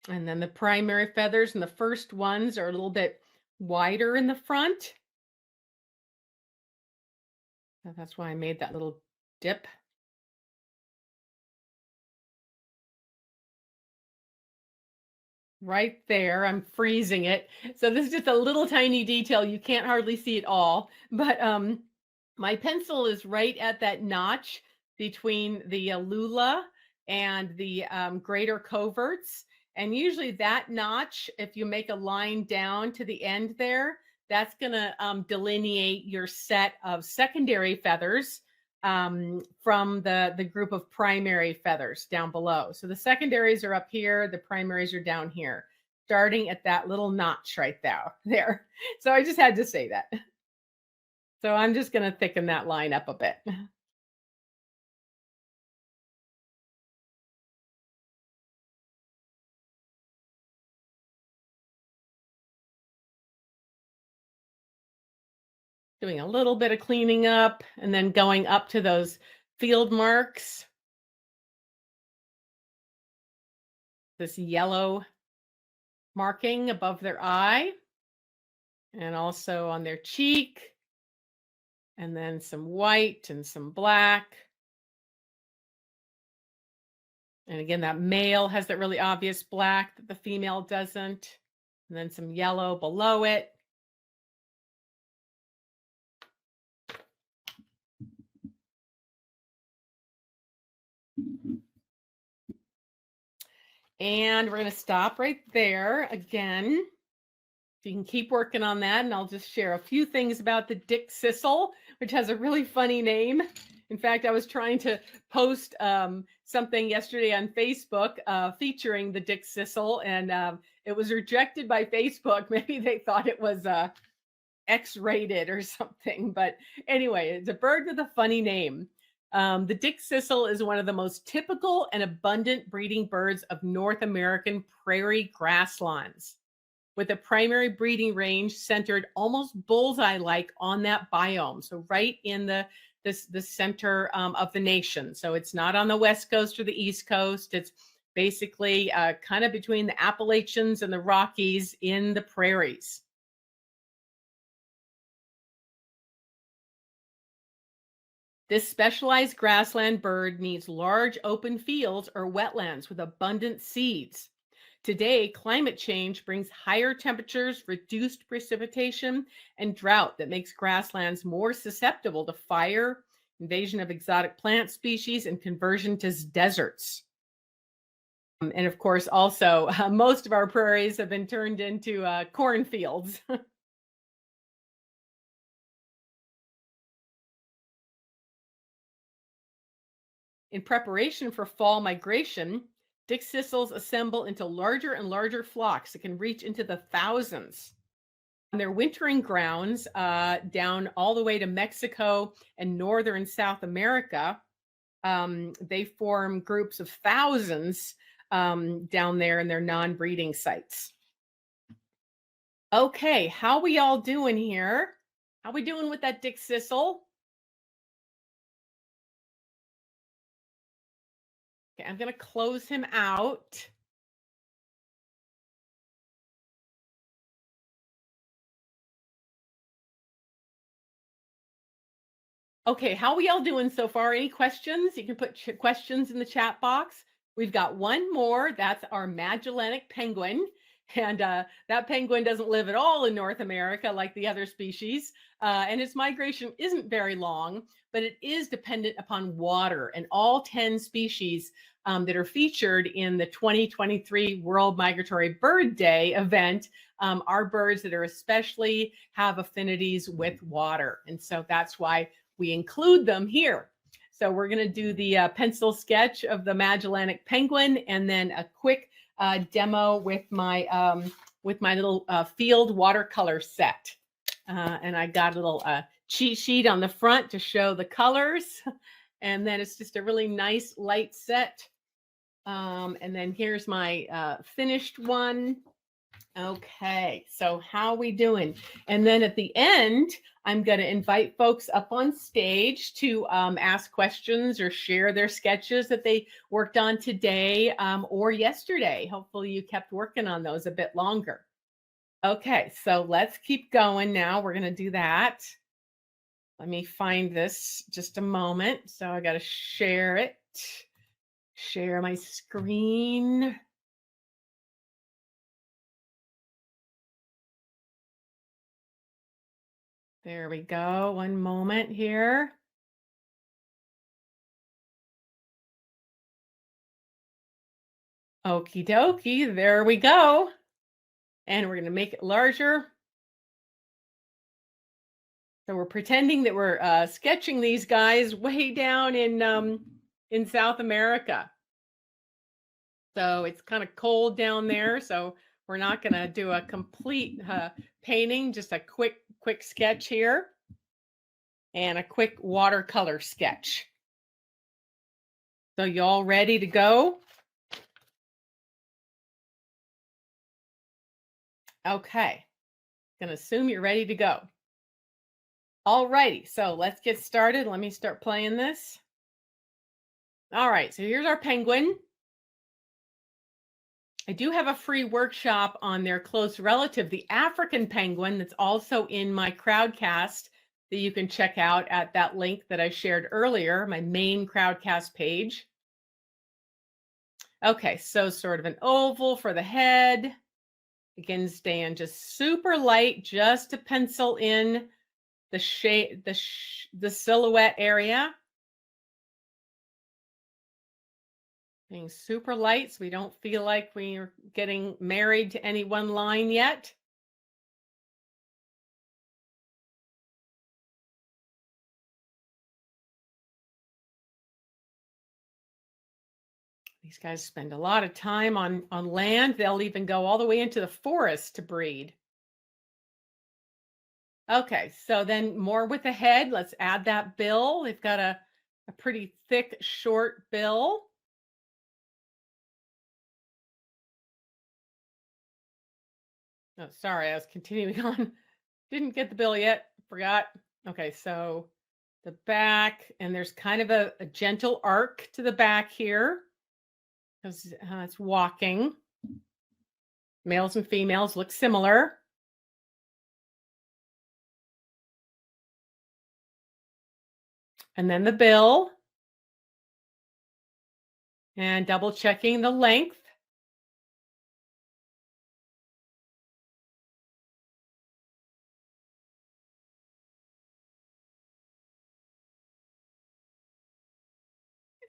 And then the primary feathers, and the first ones are a little bit wider in the front. So that's why I made that little dip. Right there, I'm freezing it. So this is just a little tiny detail. You can't hardly see it all, but my pencil is right at that notch between the lula and the greater coverts. And usually that notch, if you make a line down to the end there, that's going to delineate your set of secondary feathers from the group of primary feathers down below. So the secondaries are up here, the primaries are down here, starting at that little notch right there. So I just had to say that. So I'm just going to thicken that line up a bit. Doing a little bit of cleaning up and then going up to those field marks. This yellow marking above their eye and also on their cheek, and then some white and some black. And again, that male has that really obvious black that the female doesn't. And then some yellow below it. And we're going to stop right there again. So you can keep working on that, and I'll just share a few things about the Dickcissel, which has a really funny name. In fact, I was trying to post something yesterday on Facebook featuring the Dickcissel, and it was rejected by Facebook. Maybe they thought it was X-rated or something. But anyway, it's a bird with a funny name. The Dickcissel is one of the most typical and abundant breeding birds of North American prairie grasslands, with a primary breeding range centered almost bullseye-like on that biome. So right in the center of the nation. So it's not on the West Coast or the East Coast. It's basically kind of between the Appalachians and the Rockies in the prairies. This specialized grassland bird needs large open fields or wetlands with abundant seeds. Today, climate change brings higher temperatures, reduced precipitation, and drought that makes grasslands more susceptible to fire, invasion of exotic plant species, and conversion to deserts. And of course, also, most of our prairies have been turned into cornfields. In preparation for fall migration, Dickcissels assemble into larger and larger flocks that can reach into the thousands. On their wintering grounds down all the way to Mexico and northern South America, they form groups of thousands down there in their non-breeding sites. Okay, how we all doing here? How we doing with that Dickcissel? Okay, I'm going to close him out. Okay, how we all doing so far? Any questions? You can put questions in the chat box. We've got one more. That's our Magellanic Penguin. And that penguin doesn't live at all in North America like the other species. And its migration isn't very long, but it is dependent upon water. And all 10 species that are featured in the 2023 World Migratory Bird Day event are birds that are especially have affinities with water. And so that's why we include them here. So we're going to do the pencil sketch of the Magellanic Penguin, and then a quick demo with my little field watercolor set. And I got a little cheat sheet on the front to show the colors. And then it's just a really nice light set. And then here's my finished one. Okay, so how we doing? And then at the end, I'm going to invite folks up on stage to ask questions or share their sketches that they worked on today or yesterday. Hopefully you kept working on those a bit longer. Okay, so let's keep going now. We're going to do that. Let me find this just a moment. So I got to share it. Share my screen. There we go. One moment here. Okie dokie. There we go. And we're going to make it larger. So we're pretending that we're sketching these guys way down in South America. So it's kind of cold down there. So we're not going to do a complete painting, just a quick sketch here and a quick watercolor sketch. So you all ready to go? Okay. Gonna assume you're ready to go. All righty. So let's get started. Let me start playing this. All right. So here's our penguin. I do have a free workshop on their close relative, the African penguin, that's also in my Crowdcast that you can check out at that link that I shared earlier, my main Crowdcast page. Okay, so sort of an oval for the head. Again, staying just super light, just to pencil in the shape, the silhouette area. Being super light, so we don't feel like we're getting married to any one line yet. These guys spend a lot of time on land. They'll even go all the way into the forest to breed. Okay, so then more with the head. Let's add that bill. They've got a pretty thick, short bill. Oh, sorry, I was continuing on. Didn't get the bill yet. Forgot. Okay, so the back, and there's kind of a gentle arc to the back here because it's walking. Males and females look similar. And then the bill. And double checking the length.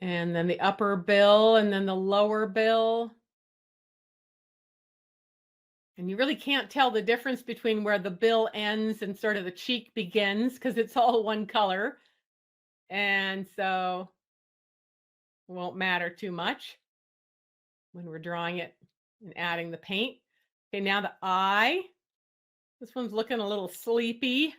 And then the upper bill and then the lower bill. And you really can't tell the difference between where the bill ends and sort of the cheek begins because it's all one color. And so it won't matter too much when we're drawing it and adding the paint. Okay, now the eye. This one's looking a little sleepy.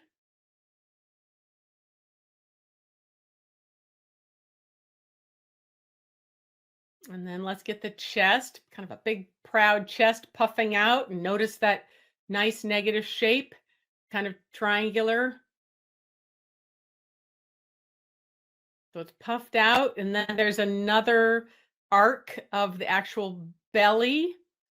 And then let's get the chest, kind of a big proud chest puffing out, and notice that nice negative shape, kind of triangular. So it's puffed out, and then there's another arc of the actual belly.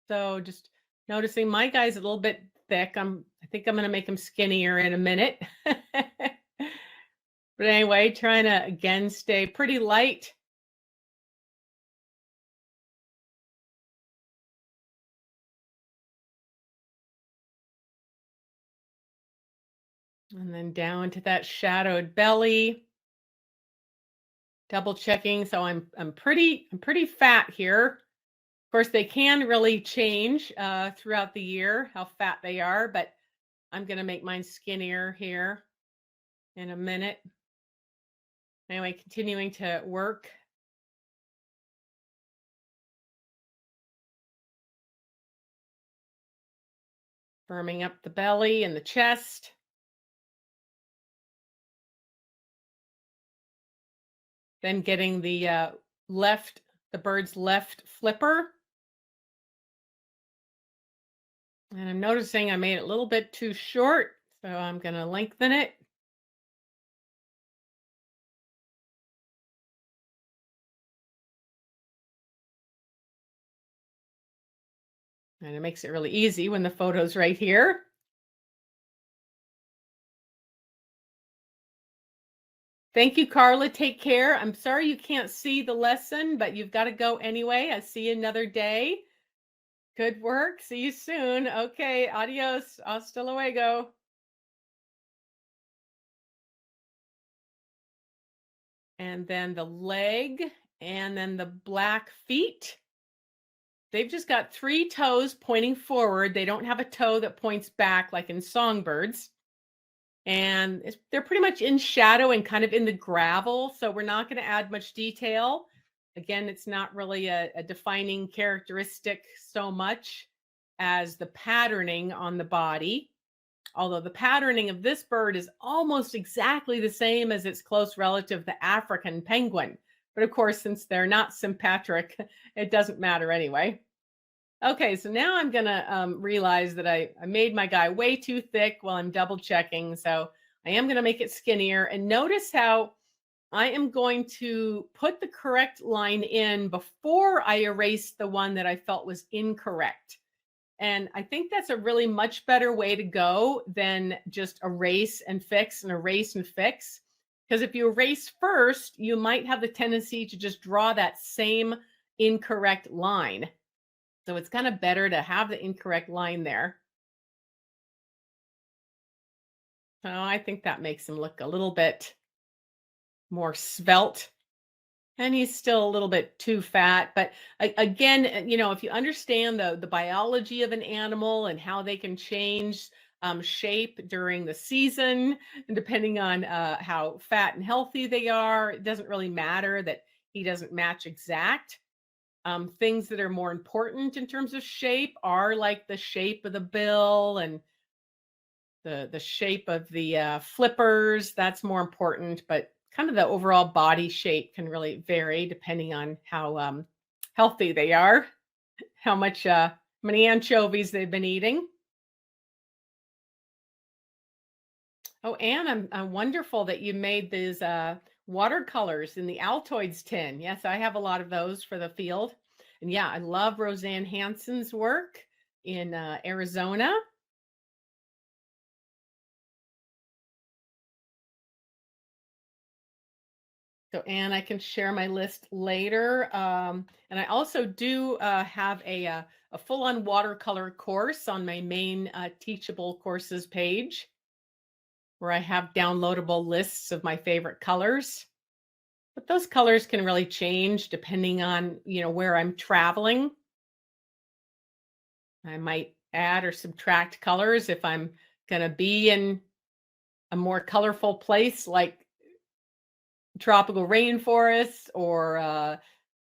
So just noticing my guy's a little bit thick. I think I'm going to make him skinnier in a minute. But anyway, trying to again stay pretty light. And then down to that shadowed belly. Double checking. So I'm pretty fat here. Of course, they can really change throughout the year how fat they are, but I'm going to make mine skinnier here in a minute. Anyway, continuing to work. Firming up the belly and the chest. Then getting the bird's left flipper. And I'm noticing I made it a little bit too short, so I'm going to lengthen it. And it makes it really easy when the photo's right here. Thank you, Carla. Take care. I'm sorry you can't see the lesson, but you've got to go anyway. I see you another day. Good work. See you soon. Okay. Adios. Hasta luego. And then the leg, and then the black feet. They've just got 3 toes pointing forward. They don't have a toe that points back like in songbirds. And they're pretty much in shadow and kind of in the gravel. So we're not going to add much detail. Again, it's not really a defining characteristic so much as the patterning on the body. Although the patterning of this bird is almost exactly the same as its close relative, the African penguin. But of course, since they're not sympatric, it doesn't matter anyway. Okay, so now I'm gonna realize that I made my guy way too thick while I'm double checking. So I am gonna make it skinnier. And notice how I am going to put the correct line in before I erase the one that I felt was incorrect. And I think that's a really much better way to go than just erase and fix and erase and fix. Because if you erase first, you might have the tendency to just draw that same incorrect line. So it's kind of better to have the incorrect line there. So I think that makes him look a little bit more svelte. And he's still a little bit too fat. But again, if you understand the biology of an animal and how they can change shape during the season, and depending on how fat and healthy they are, it doesn't really matter that he doesn't match exact. Things that are more important in terms of shape are like the shape of the bill and the shape of the flippers. That's more important, but kind of the overall body shape can really vary depending on how healthy they are, how much many anchovies they've been eating. Oh, and I'm wonderful that you made these watercolors in the Altoids tin. Yes, I have a lot of those for the field. And yeah, I love Roseanne Hansen's work in Arizona. So, and I can share my list later. And I also do have a full-on watercolor course on my main teachable courses page, where I have downloadable lists of my favorite colors. But those colors can really change depending on, where I'm traveling. I might add or subtract colors if I'm going to be in a more colorful place like tropical rainforests or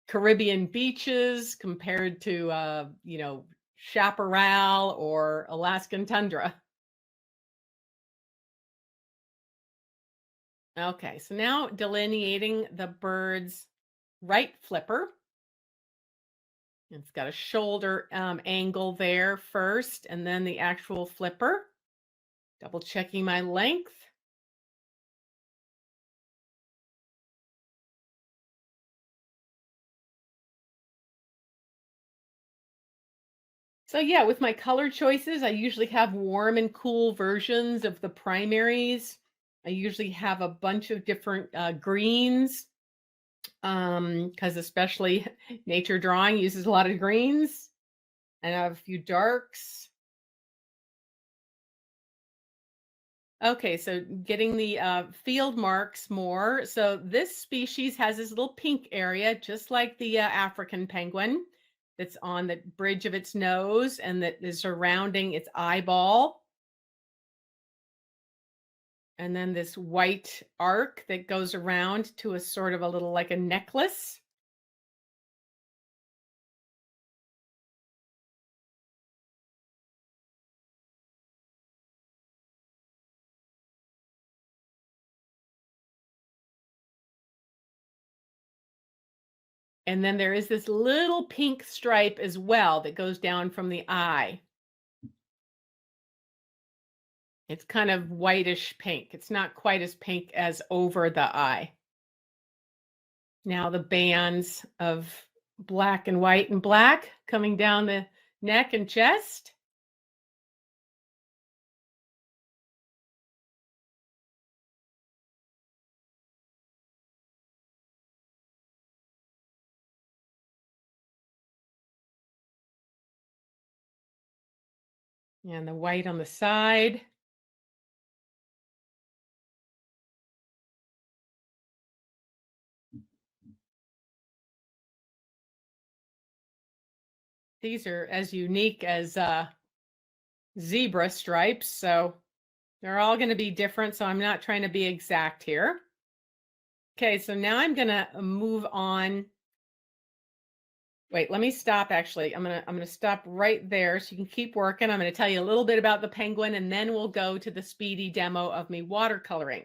Caribbean beaches compared to, chaparral or Alaskan tundra. Okay, so now delineating the bird's right flipper. It's got a shoulder angle there first, and then the actual flipper. Double checking my length. So yeah, with my color choices, I usually have warm and cool versions of the primaries. I usually have a bunch of different greens, because especially nature drawing uses a lot of greens. And I have a few darks. Okay, so getting the field marks more. So this species has this little pink area, just like the African penguin, that's on the bridge of its nose and that is surrounding its eyeball. And then this white arc that goes around to a sort of a little like a necklace. And then there is this little pink stripe as well that goes down from the eye. It's kind of whitish pink. It's not quite as pink as over the eye. Now the bands of black and white and black coming down the neck and chest. And the white on the side. These are as unique as zebra stripes, so they're all going to be different, so I'm not trying to be exact here. Okay, so now I'm going to move on. Wait, let me stop actually. I'm going to stop right there so you can keep working. I'm going to tell you a little bit about the penguin and then we'll go to the speedy demo of me watercoloring.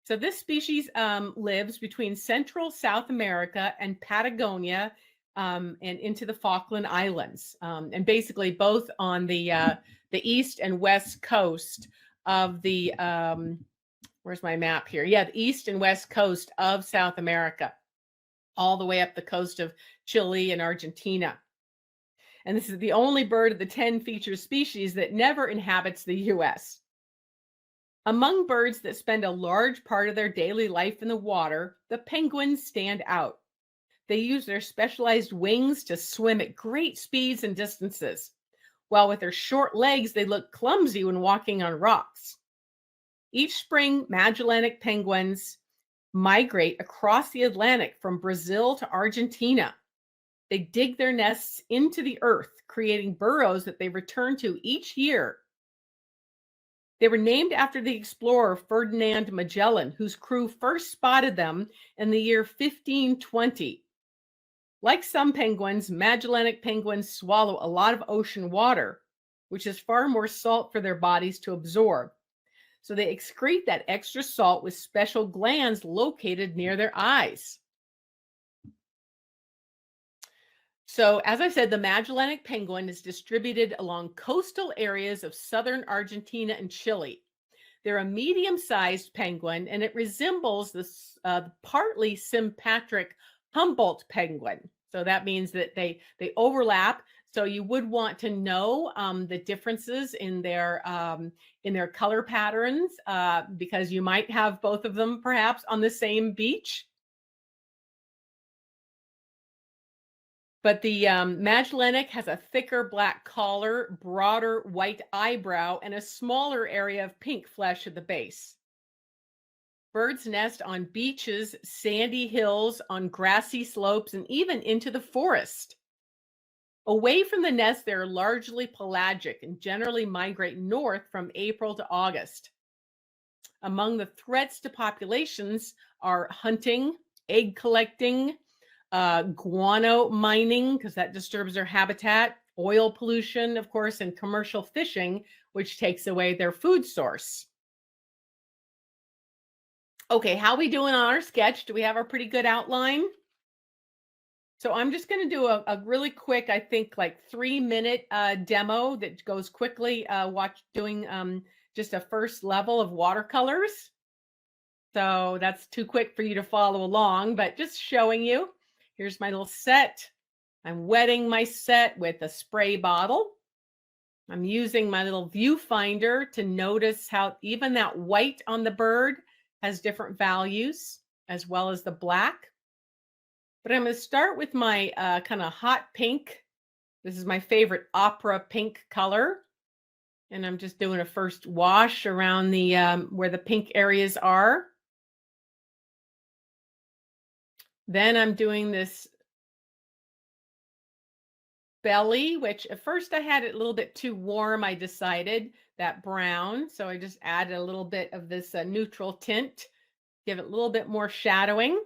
So this species lives between Central South America and Patagonia, and into the Falkland Islands, and basically both on the east and west coast of the where's my map here? Yeah, the east and west coast of South America, all the way up the coast of Chile and Argentina. And this is the only bird of the 10 featured species that never inhabits the U.S. Among birds that spend a large part of their daily life in the water, the penguins stand out. They use their specialized wings to swim at great speeds and distances, while with their short legs, they look clumsy when walking on rocks. Each spring, Magellanic penguins migrate across the Atlantic from Brazil to Argentina. They dig their nests into the earth, creating burrows that they return to each year. They were named after the explorer Ferdinand Magellan, whose crew first spotted them in the year 1520. Like some penguins, Magellanic penguins swallow a lot of ocean water, which is far more salt for their bodies to absorb. So they excrete that extra salt with special glands located near their eyes. So, as I said, the Magellanic penguin is distributed along coastal areas of southern Argentina and Chile. They're a medium-sized penguin, and it resembles this partly sympatric Humboldt penguin. So that means that they overlap. So you would want to know the differences in their color patterns, because you might have both of them perhaps on the same beach. But the Magellanic has a thicker black collar, broader white eyebrow, and a smaller area of pink flesh at the base. Birds nest on beaches, sandy hills, on grassy slopes, and even into the forest. Away from the nest, they're largely pelagic and generally migrate north from April to August. Among the threats to populations are hunting, egg collecting, guano mining, because that disturbs their habitat, oil pollution, of course, and commercial fishing, which takes away their food source. Okay, how we doing on our sketch? Do we have a pretty good outline? So I'm just going to do a really quick, I think like 3-minute demo that goes quickly, doing just a first level of watercolors. So that's too quick for you to follow along, but just showing you. Here's my little set. I'm wetting my set with a spray bottle. I'm using my little viewfinder to notice how even that white on the bird has different values, as well as the black. But I'm going to start with my kind of hot pink. This is my favorite opera pink color. And I'm just doing a first wash around the where the pink areas are. Then I'm doing this belly, which at first I had it a little bit too warm. I decided that brown. So I just added a little bit of this neutral tint, give it a little bit more shadowing.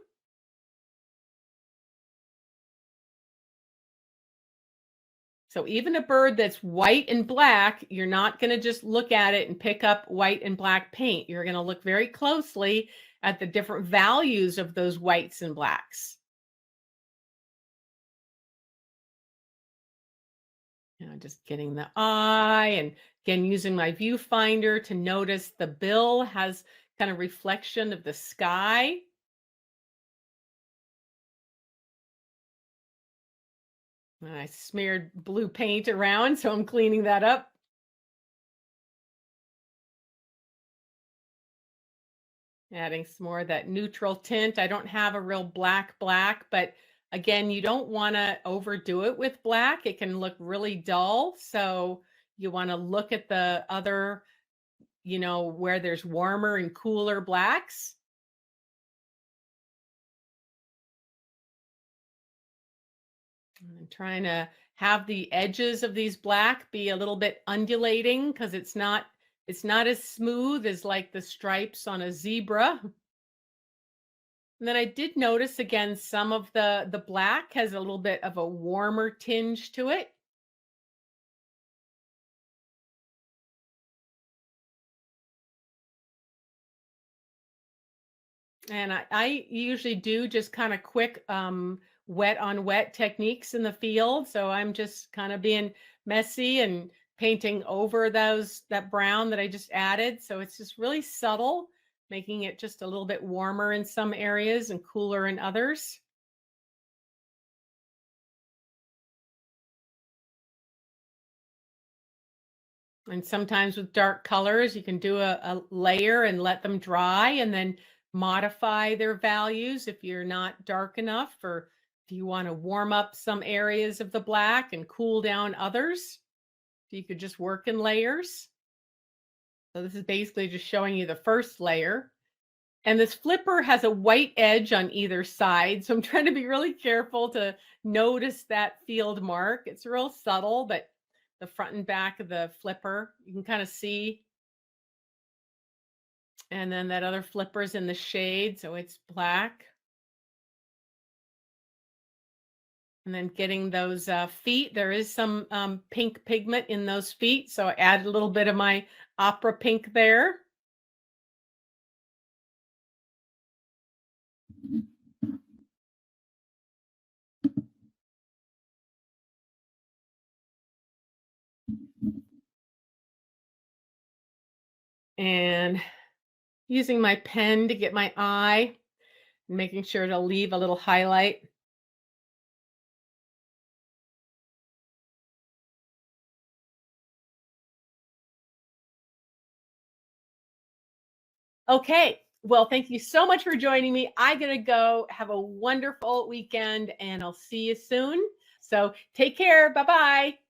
So even a bird that's white and black, you're not going to just look at it and pick up white and black paint. You're going to look very closely at the different values of those whites and blacks. Just getting the eye, and again, using my viewfinder to notice the bill has kind of reflection of the sky. I smeared blue paint around, so I'm cleaning that up. Adding some more of that neutral tint. I don't have a real black, but again, you don't want to overdo it with black. It can look really dull. So You want to look at the other, where there's warmer and cooler blacks. I'm trying to have the edges of these black be a little bit undulating because it's not as smooth as like the stripes on a zebra. And then I did notice again some of the black has a little bit of a warmer tinge to it. And I usually do just kind of quick wet on wet techniques in the field. So I'm just kind of being messy and painting over that brown that I just added. So it's just really subtle, making it just a little bit warmer in some areas and cooler in others. And sometimes with dark colors, you can do a layer and let them dry and then modify their values if you're not dark enough, or if you want to warm up some areas of the black and cool down others. You could just work in layers. So this is basically just showing you the first layer. And this flipper has a white edge on either side. So I'm trying to be really careful to notice that field mark. It's real subtle, but the front and back of the flipper, you can kind of see. And then that other flipper's in the shade, so it's black. And then getting those feet, there is some pink pigment in those feet. So I added a little bit of my opera pink there. And using my pen to get my eye, making sure to leave a little highlight. Okay. Well, thank you so much for joining me. I gotta go. Have a wonderful weekend and I'll see you soon. So take care. Bye-bye.